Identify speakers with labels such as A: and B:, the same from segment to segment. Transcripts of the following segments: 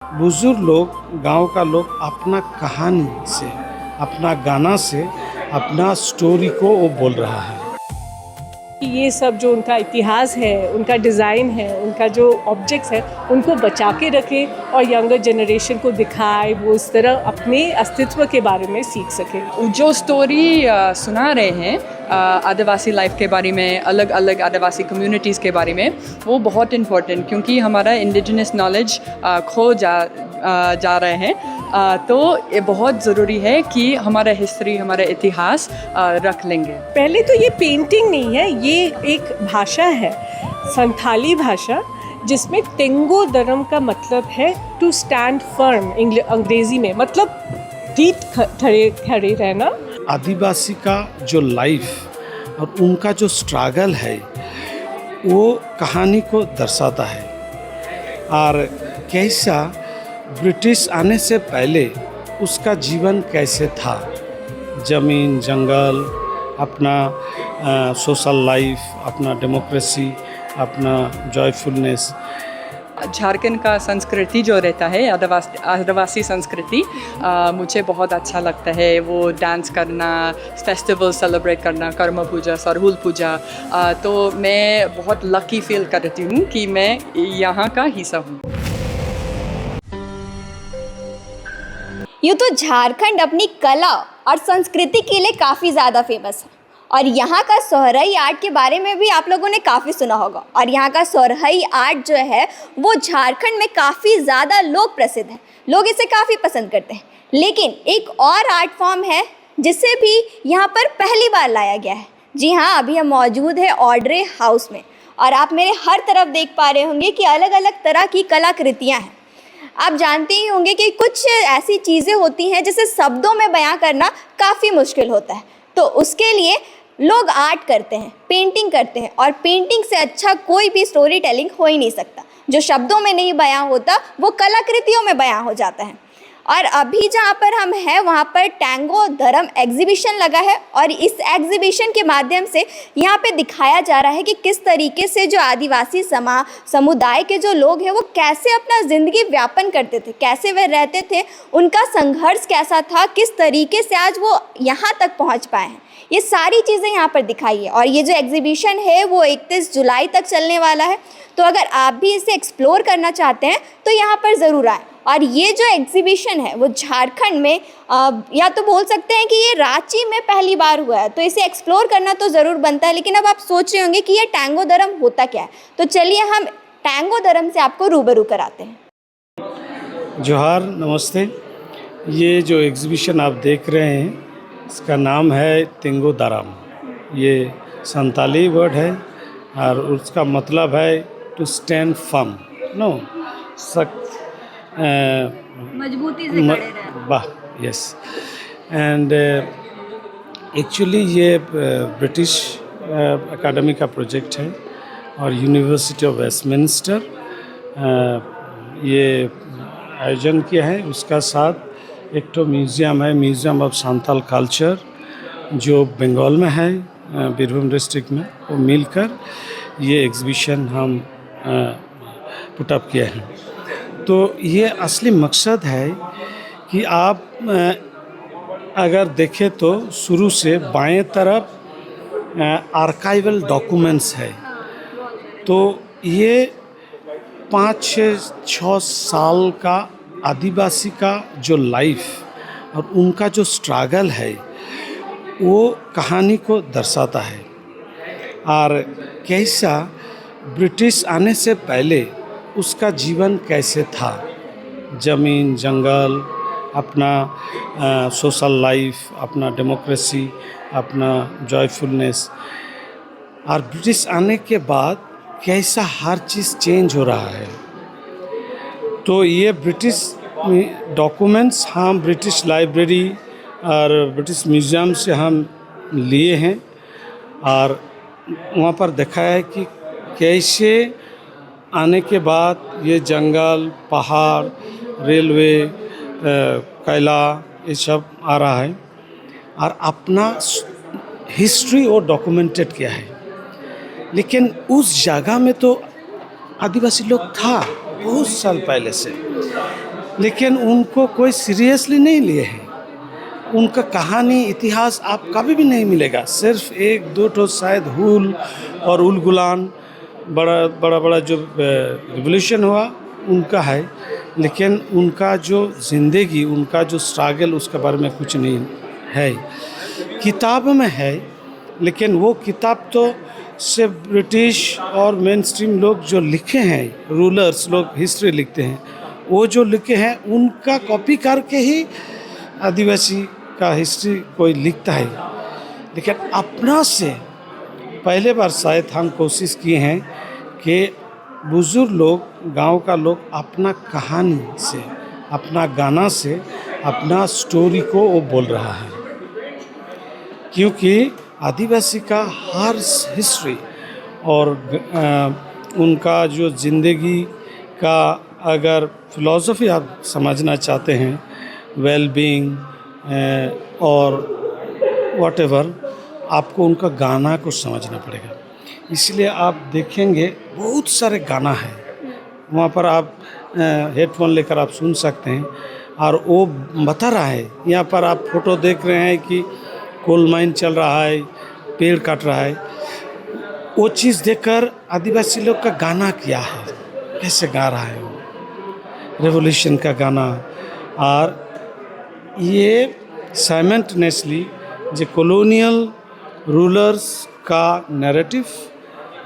A: बुजुर्ग लोग, गांव का लोग अपना कहानी से, अपना गाना से, अपना स्टोरी को वो बोल रहा है।
B: ये सब जो उनका इतिहास है, उनका डिज़ाइन है, उनका जो ऑब्जेक्ट्स है, उनको बचा के रखे और यंगर जनरेशन को दिखाए, वो इस तरह अपने अस्तित्व के बारे में सीख सके।
C: जो स्टोरी सुना रहे हैं आदिवासी लाइफ के बारे में, अलग अलग आदिवासी कम्युनिटीज़ के बारे में, वो बहुत इम्पोर्टेंट, क्योंकि हमारा इंडिजिनस नॉलेज खो जा रहे हैं। तो ये बहुत ज़रूरी है कि हमारा हिस्ट्री, हमारा इतिहास रख लेंगे।
B: पहले तो ये पेंटिंग नहीं है, ये एक भाषा है, संथाली भाषा, जिसमें टेंगो दरम का मतलब है टू स्टैंड फर्म, अंग्रेजी में मतलब ठीक खड़े रहना।
A: आदिवासी का जो लाइफ और उनका जो स्ट्रगल है वो कहानी को दर्शाता है, और कैसा ब्रिटिश आने से पहले उसका जीवन कैसे था, ज़मीन, जंगल, अपना सोशल लाइफ, अपना डेमोक्रेसी, अपना जॉयफुलनेस।
C: झारखंड का संस्कृति जो रहता है, आदिवासी संस्कृति, मुझे बहुत अच्छा लगता है। वो डांस करना, फेस्टिवल सेलिब्रेट करना, कर्म पूजा, सरहुल पूजा, तो मैं बहुत लकी फील करती हूँ कि मैं यहाँ का हिस्सा हूँ।
D: यूँ तो झारखंड अपनी कला और संस्कृति के लिए काफ़ी ज़्यादा फेमस है, और यहाँ का सोहराई आर्ट के बारे में भी आप लोगों ने काफ़ी सुना होगा। और यहाँ का सोहराई आर्ट जो है वो झारखंड में काफ़ी ज़्यादा लोक प्रसिद्ध है, लोग इसे काफ़ी पसंद करते हैं। लेकिन एक और आर्ट फॉर्म है जिसे भी यहाँ पर पहली बार लाया गया है। जी हाँ, अभी हम मौजूद है ऑड्रे हाउस में, और आप मेरे हर तरफ देख पा रहे होंगे कि अलग अलग तरह की कलाकृतियाँ हैं। आप जानते ही होंगे कि कुछ ऐसी चीज़ें होती हैं जिसे शब्दों में बयां करना काफ़ी मुश्किल होता है, तो उसके लिए लोग आर्ट करते हैं, पेंटिंग करते हैं, और पेंटिंग से अच्छा कोई भी स्टोरी टेलिंग हो ही नहीं सकता। जो शब्दों में नहीं बयां होता वो कलाकृतियों में बयां हो जाता है। और अभी जहाँ पर हम हैं वहाँ पर टेंगो दरम एग्जीबिशन लगा है, और इस एग्जीबिशन के माध्यम से यहाँ पे दिखाया जा रहा है कि किस तरीके से जो आदिवासी समुदाय के जो लोग हैं वो कैसे अपना ज़िंदगी व्यापन करते थे, कैसे वे रहते थे, उनका संघर्ष कैसा था, किस तरीके से आज वो यहाँ तक पहुँच पाए हैं। ये सारी चीज़ें यहाँ पर दिखाई है, और ये जो एग्जीबिशन है वो 31 जुलाई तक चलने वाला है। तो अगर आप भी इसे एक्सप्लोर करना चाहते हैं तो यहाँ पर ज़रूर आएँ। और ये जो एग्जीबिशन है वो झारखंड में या तो बोल सकते हैं कि ये रांची में पहली बार हुआ है, तो इसे एक्सप्लोर करना तो ज़रूर बनता है। लेकिन अब आप सोच रहे होंगे कि ये टेंगो दरम होता क्या है, तो चलिए हम टेंगो दरम से आपको रूबरू कराते हैं।
A: जोहार, नमस्ते। ये जो एग्जीबिशन आप देख रहे हैं इसका नाम है टेंगो दरम। ये संताली वर्ड है और उसका मतलब है टू स्टैंड फर्म, नो सख्त,
D: मजबूती से खड़े रहना।
A: वाह, यस। एंड एक्चुअली ये ब्रिटिश एकेडमी का प्रोजेक्ट है, और यूनिवर्सिटी ऑफ वेस्टमिंस्टर ये आयोजन किया है। उसका साथ एक तो म्यूज़ियम है, म्यूज़ियम ऑफ संथाल कल्चर, जो बंगाल में है, बीरभूम डिस्ट्रिक्ट में, वो मिलकर ये एग्जीबिशन हम पुट अप किए हैं। तो ये असली मकसद है कि आप अगर देखें तो शुरू से बाएं तरफ आर्काइवल डॉक्यूमेंट्स है, तो ये 5-6 साल का आदिवासी का जो लाइफ और उनका जो स्ट्रगल है वो कहानी को दर्शाता है, और कैसा ब्रिटिश आने से पहले उसका जीवन कैसे था, ज़मीन, जंगल, अपना सोशल लाइफ, अपना डेमोक्रेसी, अपना जॉयफुलनेस, और ब्रिटिश आने के बाद कैसा हर चीज़ चेंज हो रहा है। तो ये ब्रिटिश डॉक्यूमेंट्स हम ब्रिटिश लाइब्रेरी और ब्रिटिश म्यूज़ियम से हम लिए हैं, और वहाँ पर देखा है कि कैसे आने के बाद ये जंगल, पहाड़, रेलवे, कैला, ये सब आ रहा है, और अपना हिस्ट्री वो डॉक्यूमेंटेड किया है। लेकिन उस जगह में तो आदिवासी लोग था बहुत साल पहले से, लेकिन उनको कोई सीरियसली नहीं लिए है। उनका कहानी इतिहास आप कभी भी नहीं मिलेगा। सिर्फ एक दो ठो शायद हुल और उल गुलान बड़ा जो रिवोल्यूशन हुआ उनका है, लेकिन उनका जो ज़िंदगी, उनका जो स्ट्रगल, उसके बारे में कुछ नहीं है। किताब में है, लेकिन वो किताब तो सिर्फ ब्रिटिश और मेन स्ट्रीम लोग जो लिखे हैं, रूलर्स लोग हिस्ट्री लिखते हैं, वो जो लिखे हैं उनका कॉपी करके ही आदिवासी का हिस्ट्री कोई लिखता है। लेकिन अपना से पहले बार शायद हम कोशिश किए हैं कि बुज़ुर्ग लोग, गांव का लोग अपना कहानी से, अपना गाना से, अपना स्टोरी को वो बोल रहा है। क्योंकि आदिवासी का हर हिस्ट्री और उनका जो ज़िंदगी का अगर फिलॉसफी आप समझना चाहते हैं, वेल बीइंग और व्हाटएवर, आपको उनका गाना को समझना पड़ेगा। इसलिए आप देखेंगे बहुत सारे गाना है वहाँ पर, आप हेडफोन लेकर आप सुन सकते हैं और वो बता रहा है। यहाँ पर आप फोटो देख रहे हैं कि कोल माइन चल रहा है, पेड़ काट रहा है। वो चीज़ देखकर आदिवासी लोग का गाना क्या है, कैसे गा रहा है वो, रेवोल्यूशन का गाना। और ये साइमल्टेनियसली जो कॉलोनियल रूलर्स का narrative,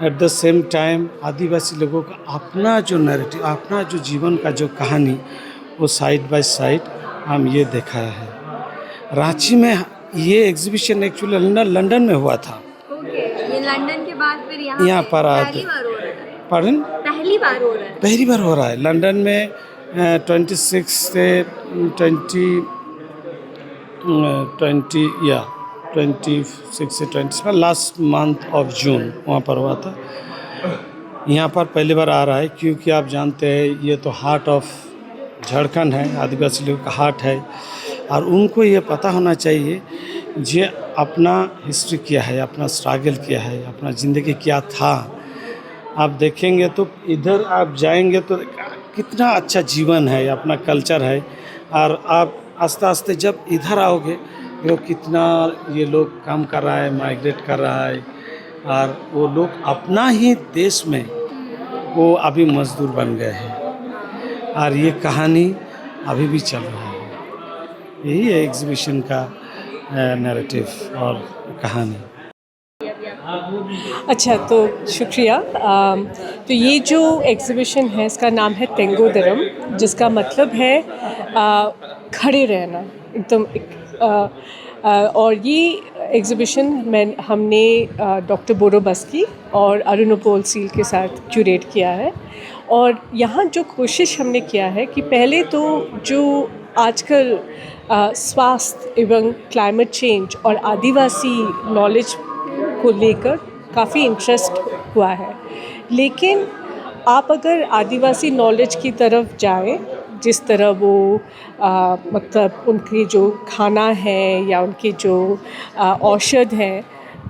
A: at the same time Adivasi लोगों का अपना जो नैरेटिव, अपना जो जीवन का जो कहानी, वो साइड बाय साइड हम ये दिखाया है। रांची में ये एग्जीबिशन एक्चुअली लंदन में हुआ था।
D: ये लंदन के बाद फिर
A: यहाँ पर
D: पहली बार हो रहा है।
A: पार्डन?
D: पहली बार हो रहा है।
A: पहली बार हो रहा है लंदन में। 26 से 26 से 27 लास्ट मंथ ऑफ जून वहाँ पर हुआ था। यहाँ पर पहली बार आ रहा है क्योंकि आप जानते हैं ये तो हार्ट ऑफ झारखंड है, आदिवासी लोगों का हार्ट है। और उनको ये पता होना चाहिए जे अपना हिस्ट्री क्या है, अपना स्ट्रगल क्या है, अपना ज़िंदगी क्या था। आप देखेंगे तो इधर आप जाएंगे तो कितना अच्छा जीवन है, अपना कल्चर है। और आप आस्ते आस्ते जब इधर आओगे तो कितना ये लोग काम कर रहा है, माइग्रेट कर रहा है। और वो लोग अपना ही देश में वो अभी मजदूर बन गए हैं और ये कहानी अभी भी चल रहा है। यही है एग्जीबिशन का नैरेटिव और कहानी।
B: अच्छा, तो शुक्रिया। तो ये जो एग्ज़िबिशन है इसका नाम है तेंगो दरम, जिसका मतलब है खड़े रहना एकदम। और ये एग्ज़िबिशन में हमने डॉक्टर बोरो बस्की और अरुणोपोल सील के साथ क्यूरेट किया है। और यहाँ जो कोशिश हमने किया है कि पहले तो जो आजकल स्वास्थ्य एवं क्लाइमेट चेंज और आदिवासी नॉलेज को लेकर काफ़ी इंटरेस्ट हुआ है, लेकिन आप अगर आदिवासी नॉलेज की तरफ जाएं, जिस तरह वो मतलब उनके जो खाना है या उनके जो औषध हैं,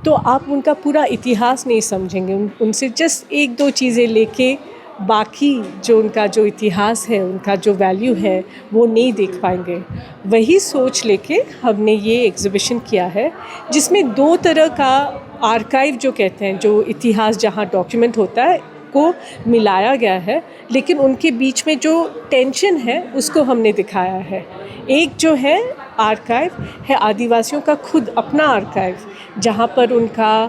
B: तो आप उनका पूरा इतिहास नहीं समझेंगे। उनसे जस्ट एक दो चीज़ें लेके बाकी जो उनका जो इतिहास है, उनका जो वैल्यू है, वो नहीं देख पाएंगे। वही सोच लेके हमने ये एग्ज़िबिशन किया है, जिसमें दो तरह का आर्काइव जो कहते हैं, जो इतिहास जहाँ डॉक्यूमेंट होता है, को मिलाया गया है। लेकिन उनके बीच में जो टेंशन है उसको हमने दिखाया है। एक जो है आर्काइव है आदिवासियों का खुद अपना आर्काइव, जहाँ पर उनका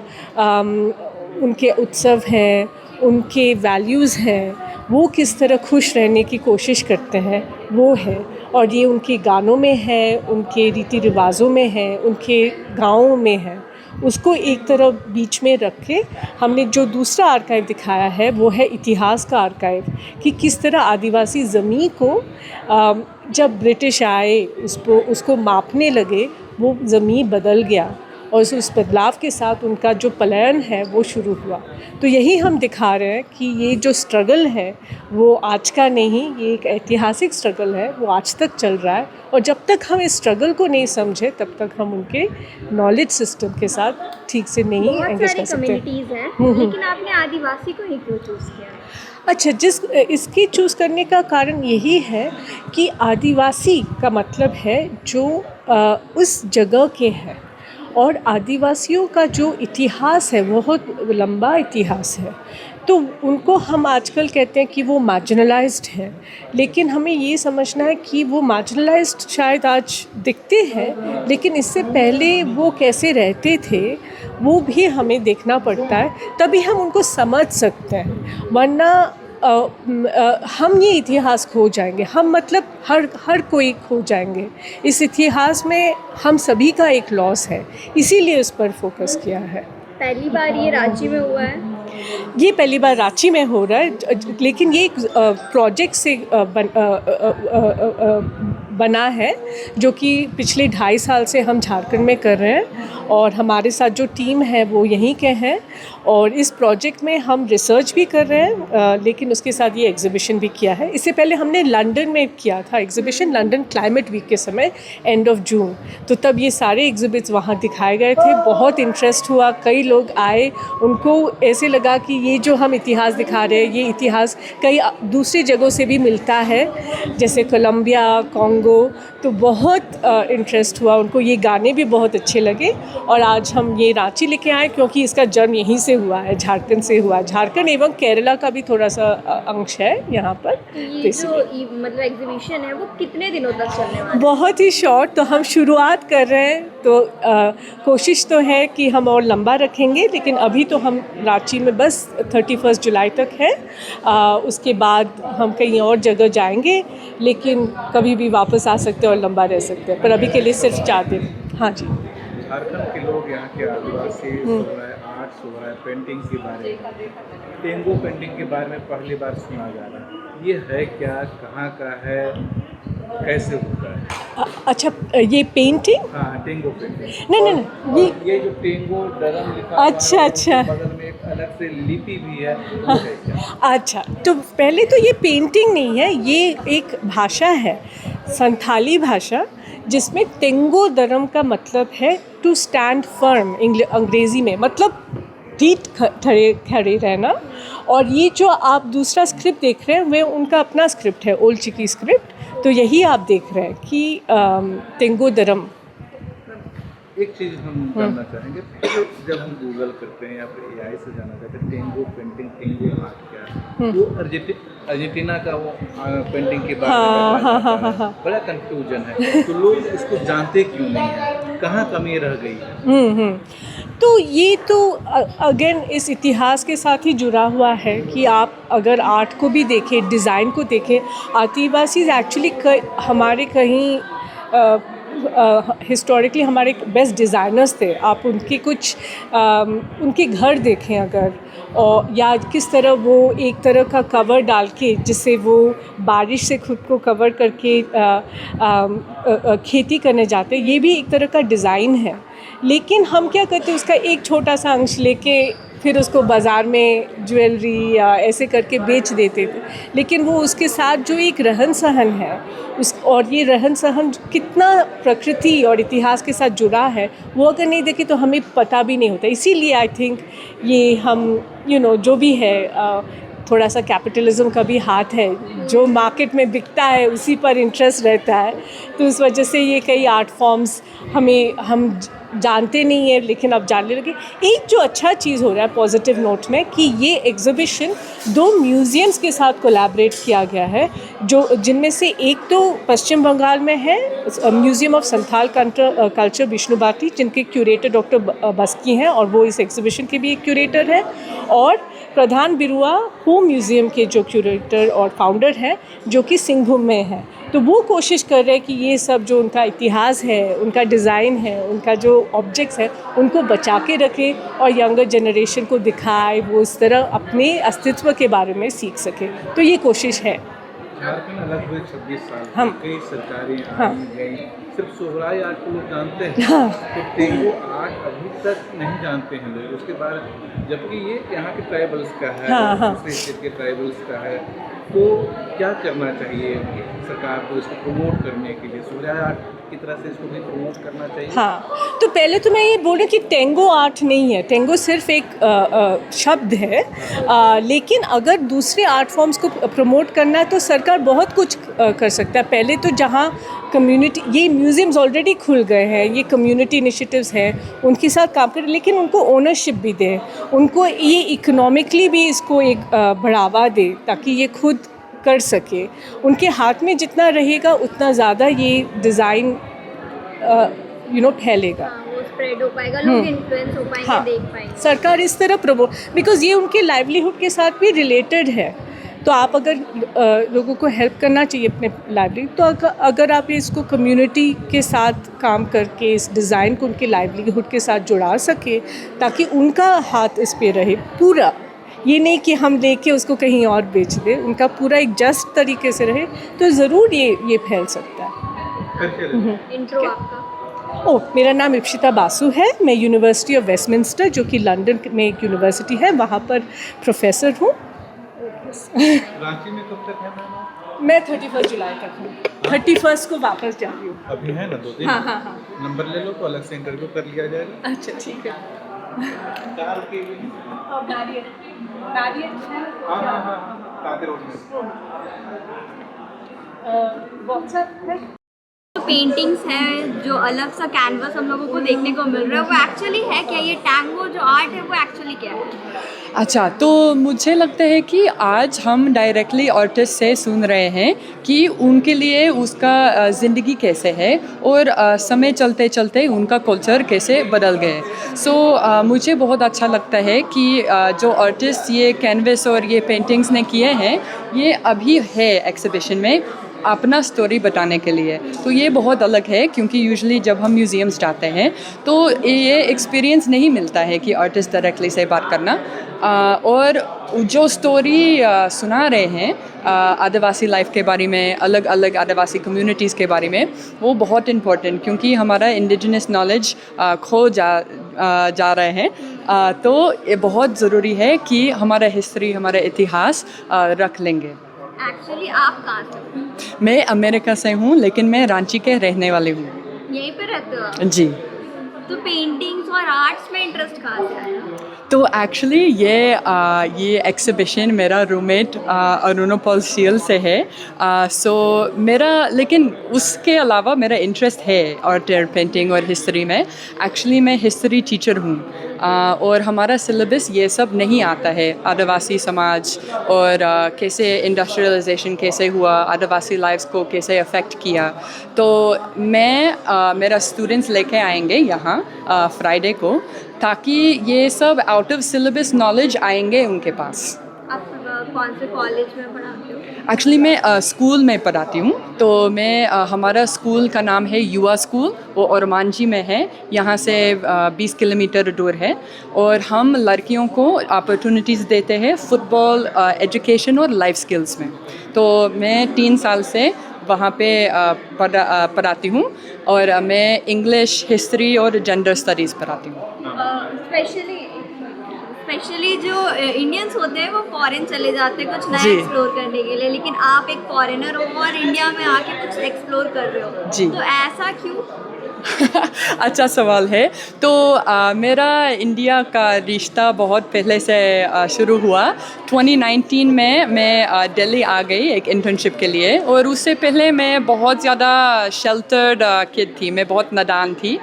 B: उनके उत्सव हैं, उनके वैल्यूज़ हैं, वो किस तरह खुश रहने की कोशिश करते हैं, वो है। और ये उनके गानों में है, उनके रीति रिवाजों में है, उनके गाँवों में है। उसको एक तरफ बीच में रख के हमने जो दूसरा आर्काइव दिखाया है वो है इतिहास का आर्काइव, कि किस तरह आदिवासी ज़मीन को जब ब्रिटिश आए उसको मापने लगे, वो ज़मीन बदल गया और उस बदलाव के साथ उनका जो पलायन है वो शुरू हुआ। तो यही हम दिखा रहे हैं कि ये जो स्ट्रगल है वो आज का नहीं, ये एक ऐतिहासिक स्ट्रगल है, वो आज तक चल रहा है। और जब तक हम इस स्ट्रगल को नहीं समझे तब तक हम उनके नॉलेज सिस्टम के साथ ठीक से नहीं एंगेज कर सकते।
D: कम्युनिटीज़ हैं, लेकिन आपने आदिवासी को ही क्यों चूज़ किया?
B: अच्छा, इसकी चूज़ करने का कारण यही है कि आदिवासी का मतलब है जो उस जगह के हैं, और आदिवासियों का जो इतिहास है बहुत लंबा इतिहास है। तो उनको हम आजकल कहते हैं कि वो मार्जिनलाइज्ड है, लेकिन हमें ये समझना है कि वो मार्जिनलाइज्ड शायद आज दिखते हैं, लेकिन इससे पहले वो कैसे रहते थे वो भी हमें देखना पड़ता है, तभी हम उनको समझ सकते हैं। वरना हम ये इतिहास खो जाएंगे, हम मतलब हर कोई खो जाएंगे। इस इतिहास में हम सभी का एक लॉस है, इसीलिए उस पर फोकस किया है।
D: पहली बार ये रांची में हुआ है?
B: ये पहली बार रांची में हो रहा है, लेकिन ये एक प्रोजेक्ट से बना है जो कि पिछले 2.5 साल से हम झारखंड में कर रहे हैं, और हमारे साथ जो टीम है वो यहीं के हैं, और इस प्रोजेक्ट में हम रिसर्च भी कर रहे हैं, लेकिन उसके साथ ये एग्जीबिशन भी किया है। इससे पहले हमने लंदन में किया था एग्जीबिशन, लंदन क्लाइमेट वीक के समय एंड ऑफ जून, तो तब ये सारे एग्जिबिट्स वहाँ दिखाए गए थे। बहुत इंटरेस्ट हुआ, कई लोग आए, उनको ऐसे लगा कि ये जो हम इतिहास दिखा रहे हैं ये इतिहास कई दूसरी जगहों से भी मिलता है, जैसे कोलंबिया, कॉन्गो, तो बहुत इंटरेस्ट हुआ उनको, ये गाने भी बहुत अच्छे लगे। और आज हम ये रांची लेके आए क्योंकि इसका जन्म यहीं से हुआ है, झारखंड से हुआ है। झारखंड एवं केरला का भी थोड़ा सा अंश है यहाँ पर।
D: ये जो मतलब एग्जीबिशन है वो कितने दिनों तक चलने वाला है?
B: बहुत ही शॉर्ट, तो हम शुरुआत कर रहे हैं, तो कोशिश तो है कि हम और लंबा रखेंगे, लेकिन अभी तो हम रांची में बस 31 जुलाई तक है। उसके बाद हम कहीं और जगह जाएंगे, लेकिन कभी भी वापस आ सकते हैं और लंबा रह सकते हैं, पर अभी के लिए सिर्फ 4 दिन। हाँ जी।
E: झारखंड के लोग, यहाँ के आदिवासी आर्ट, सुबह पेंटिंग के बारे में, टेंगो पेंटिंग के बारे में पहली बार सुना जा रहा है। ये है क्या, कहाँ का है, कैसे होता है?
B: अच्छा, ये पेंटिंग?
E: हाँ, टेंगो पेंटिंग।
B: नहीं,
E: ये जो टेंगो डरम लिखा हुआ
B: अच्छा
E: है,
B: अच्छा,
E: बगल में एक अलग से लिपि भी है, वो है क्या?
B: अच्छा, तो पहले तो ये पेंटिंग नहीं है, ये एक भाषा है, संथाली भाषा, जिसमें टेंगो दरम का मतलब है टू स्टैंड फर्म, अंग्रेज़ी में मतलब ठीक खड़े रहना। और ये जो आप दूसरा स्क्रिप्ट देख रहे हैं वो उनका अपना स्क्रिप्ट है, ओल्ड चिकी स्क्रिप्ट, तो यही आप देख रहे हैं कि टेंगो दरम।
E: एक चीज़ हम जानना चाहेंगे, जब हम गूगल करते हैं या फिर AI से जानना चाहते हैं टेंगो पेंटिंग, टेंगो आर्ट क्या है, वो अर्जेंटीना का वो पेंटिंग के बारे में
B: हाँ।
E: बड़ा कंफ्यूजन है, तो लोग इसको जानते क्यों नहीं है, कहाँ कमी रह गई है?
B: तो ये तो अगेन इस इतिहास के साथ ही जुड़ा हुआ है कि आप अगर आर्ट को भी देखें, डिज़ाइन को देखें, आदिवासी एक्चुअली हमारे कहीं हिस्टोरिकली हमारे बेस्ट डिज़ाइनर्स थे। आप उनके कुछ उनके घर देखें अगर, और या किस तरह वो एक तरह का कवर डाल के, जिससे वो बारिश से खुद को कवर करके खेती करने जाते, ये भी एक तरह का डिज़ाइन है। लेकिन हम क्या करते हैं, उसका एक छोटा सा अंश लेके फिर उसको बाज़ार में ज्वेलरी या ऐसे करके बेच देते थे, लेकिन वो उसके साथ जो एक रहन सहन है और ये रहन सहन कितना प्रकृति और इतिहास के साथ जुड़ा है, वो अगर नहीं देखें तो हमें पता भी नहीं होता। इसीलिए आई थिंक ये हम जो भी है, थोड़ा सा कैपिटलिज्म का भी हाथ है, जो मार्केट में बिकता है उसी पर इंटरेस्ट रहता है, तो उस वजह से ये कई आर्ट फॉर्म्स हम जानते नहीं है, लेकिन अब जानने लगे। एक जो अच्छा चीज़ हो रहा है पॉजिटिव नोट में, कि ये एग्जीबिशन 2 म्यूज़ियम्स के साथ कोलैबोरेट किया गया है, जो जिनमें से एक तो पश्चिम बंगाल में है, म्यूज़ियम ऑफ संथाल कल्चर विष्णुबाटी, जिनके क्यूरेटर डॉक्टर बस्की हैं, और वो इस एग्जीबिशन के भी एक क्यूरेटर हैं, और प्रधान बिरुआ होम म्यूज़ियम के जो क्यूरेटर और फाउंडर हैं, जो कि सिंहभूम में हैं। तो वो कोशिश कर रहे हैं कि ये सब जो उनका इतिहास है, उनका डिज़ाइन है, उनका जो ऑब्जेक्ट्स है, उनको बचा के रखें और यंगर जनरेशन को दिखाए, वो इस तरह अपने अस्तित्व के बारे में सीख सके। तो ये कोशिश है।
E: झारखंड अलग हुए 26 साल,
B: हम
E: कई सरकारें
B: हाँ
E: आई गई, सिर्फ सोहराई आर्ट को लोग जानते हैं,
B: हाँ
E: तो टेंगो आर्ट अभी तक नहीं जानते हैं लोग। उसके बाद जबकि ये यहाँ के ट्राइबल्स का है,
B: हाँ, हाँ।
E: दूसरे स्टेट के ट्राइबल्स का है, तो क्या करना चाहिए सरकार को इसको प्रमोट करने के लिए? सूर्य आर्ट की तरह से इसको भी प्रमोट करना चाहिए।
B: हाँ, तो पहले तो मैं ये बोल रही हूँ कि टेंगो आर्ट नहीं है, टेंगो सिर्फ एक शब्द है, लेकिन अगर दूसरे आर्ट फॉर्म्स को प्रमोट करना है तो सरकार बहुत कुछ कर सकता है। पहले तो जहाँ कम्युनिटी, ये म्यूज़ियम्स ऑलरेडी खुल गए हैं, ये कम्युनिटी इनिशिएटिव्स हैं, उनके साथ काम करें, लेकिन उनको ओनरशिप भी दें, उनको ये इकोनॉमिकली भी इसको एक बढ़ावा दे ताकि ये खुद कर सके। उनके हाथ में जितना रहेगा उतना ज़्यादा ये डिज़ाइन फैलेगा,
D: वो स्प्रेड हो पाएगा, लोग इन्फ्लुएंस हो पाएंगे,
B: हाँ,
D: देख पाएंगे।
B: सरकार इस तरह प्रमोट, बिकॉज ये उनके लाइवलीहुड के साथ भी रिलेटेड है। तो आप अगर लोगों को हेल्प करना चाहिए अपने लाइवलीहुड, तो अगर आप इसको कम्युनिटी के साथ काम करके इस डिज़ाइन को उनके लाइवलीहुड के साथ जुड़ा सके ताकि उनका हाथ इस पे रहे पूरा, ये नहीं कि हम लेके उसको कहीं और बेच दें, उनका पूरा एक जस्ट तरीके से रहे, तो ज़रूर ये फैल सकता है।
D: इंट्रो आपका?
B: मेरा नाम इप्शिता बासु है, मैं यूनिवर्सिटी ऑफ वेस्टमिंस्टर, जो कि लंदन में एक यूनिवर्सिटी है, वहाँ पर प्रोफेसर हूँ।
E: रांची में कब तक है मैम?
B: मैं 31 जुलाई तक हूँ, 31 को वापस जा रही हूँ।
E: अभी है ना 2 दिन।
B: हाँ।
E: नंबर ले लो तो अलग से इंटरव्यू कर लिया जाएगा।
B: अच्छा, ठीक है।
E: कार के लिए। हाँ, कांके रोड में।
B: व्हाट्सएप है।
D: पेंटिंग्स हैं जो अलग सा कैनवस हम लोगों को देखने को मिल रहा है, वो एक्चुअली है क्या? ये टैंगो जो आर्ट है वो एक्चुअली क्या है?
C: अच्छा, तो मुझे लगता है कि आज हम डायरेक्टली आर्टिस्ट से सुन रहे हैं कि उनके लिए उसका ज़िंदगी कैसे है और समय चलते चलते उनका कल्चर कैसे बदल गए। मुझे बहुत अच्छा लगता है कि जो आर्टिस्ट ये कैनवस और ये पेंटिंग्स ने किए हैं, ये अभी है एग्जीबिशन में अपना स्टोरी बताने के लिए। तो ये बहुत अलग है, क्योंकि यूजुअली जब हम म्यूज़ियम्स जाते हैं तो ये एक्सपीरियंस नहीं मिलता है कि आर्टिस्ट डायरेक्टली से बात करना। और जो स्टोरी सुना रहे हैं आदिवासी लाइफ के बारे में, अलग अलग आदिवासी कम्युनिटीज़ के बारे में, वो बहुत इम्पोर्टेंट, क्योंकि हमारा इंडिजिनस नॉलेज खो जा रहे हैं। तो ये बहुत ज़रूरी है कि हमारा हिस्ट्री, हमारा इतिहास रख लेंगे।
D: एक्चुअली आप कहाँ से?
C: मैं अमेरिका से हूँ, लेकिन मैं रांची के रहने वाली हूँ।
D: यहीं पे रहते हो आप?
C: जी।
D: तो पेंटिंग्स और आर्ट्स में इंटरेस्ट कहाँ से आया?
C: तो एक्चुअली ये एग्ज़िबिशन मेरा रूममेट अरुणोपल शील से है। मेरा, लेकिन उसके अलावा मेरा इंटरेस्ट है आर्ट और पेंटिंग और हिस्ट्री में। एक्चुअली मैं हिस्ट्री टीचर हूँ, और हमारा सिलेबस ये सब नहीं आता है, आदिवासी समाज और कैसे इंडस्ट्रियलाइजेशन कैसे हुआ, आदिवासी लाइफ्स को कैसे अफेक्ट किया। तो मेरा स्टूडेंट्स लेके आएंगे यहाँ फ्राइडे को, ताकि ये सब आउट ऑफ सिलेबस नॉलेज आएंगे उनके पास।
D: आप कौन से कॉलेज में पढ़ाते हो?
C: एक्चुअली मैं स्कूल में पढ़ाती हूँ। तो मैं हमारा स्कूल का नाम है युवा स्कूल, वो ओरमांझी में है, यहाँ से 20 किलोमीटर दूर है। और हम लड़कियों को अपॉर्चुनिटीज़ देते हैं फुटबॉल, एजुकेशन और लाइफ स्किल्स में। तो मैं 3 साल से वहाँ पे पढ़ाती हूँ, और मैं इंग्लिश, हिस्ट्री और जेंडर स्टडीज़ पढ़ाती हूँ।
D: स्पेशली जो इंडियंस होते हैं वो फॉरेन चले जाते हैं कुछ नया
C: जी।
D: एक्सप्लोर करने के लिए, लेकिन आप एक फॉरेनर हो और इंडिया में आके कुछ एक्सप्लोर कर रहे हो।
C: जी।
D: तो ऐसा क्यों?
C: अच्छा सवाल है। तो मेरा इंडिया का रिश्ता बहुत पहले से शुरू हुआ। 2019 में मैं दिल्ली आ गई एक इंटर्नशिप के लिए, और उससे पहले मैं बहुत ज़्यादा शेल्टर्ड किड थी, मैं बहुत नादान थी,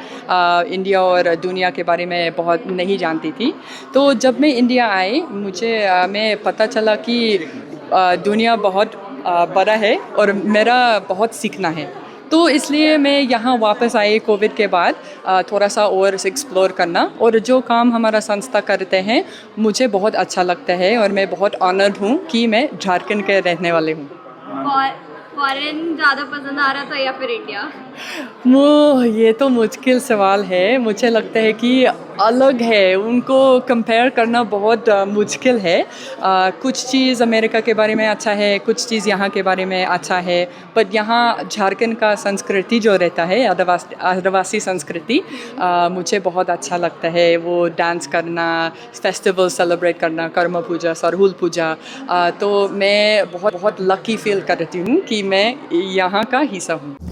C: इंडिया और दुनिया के बारे में बहुत नहीं जानती थी। तो जब मैं इंडिया आई, मैं पता चला कि दुनिया बहुत बड़ा है और मेरा बहुत सीखना है। तो इसलिए मैं यहाँ वापस आई कोविड के बाद, थोड़ा सा और एक्सप्लोर करना, और जो काम हमारा संस्था करते हैं मुझे बहुत अच्छा लगता है, और मैं बहुत ऑनर्ड हूँ कि मैं झारखंड के रहने वाले हूँ।
D: फॉरेन ज़्यादा पसंद आ रहा था या फिर इंडिया?
C: ये तो मुश्किल सवाल है। मुझे लगता है कि अलग है, उनको कंपेयर करना बहुत मुश्किल है। कुछ चीज़ अमेरिका के बारे में अच्छा है, कुछ चीज़ यहाँ के बारे में अच्छा है, पर यहाँ झारखंड का संस्कृति जो रहता है, आदिवासी संस्कृति, मुझे बहुत अच्छा लगता है। वो डांस करना, फेस्टिवल सेलिब्रेट करना, कर्म पूजा, सरहुल पूजा, तो मैं बहुत बहुत लकी फील करती हूँ कि मैं यहाँ का हिस्सा हूँ।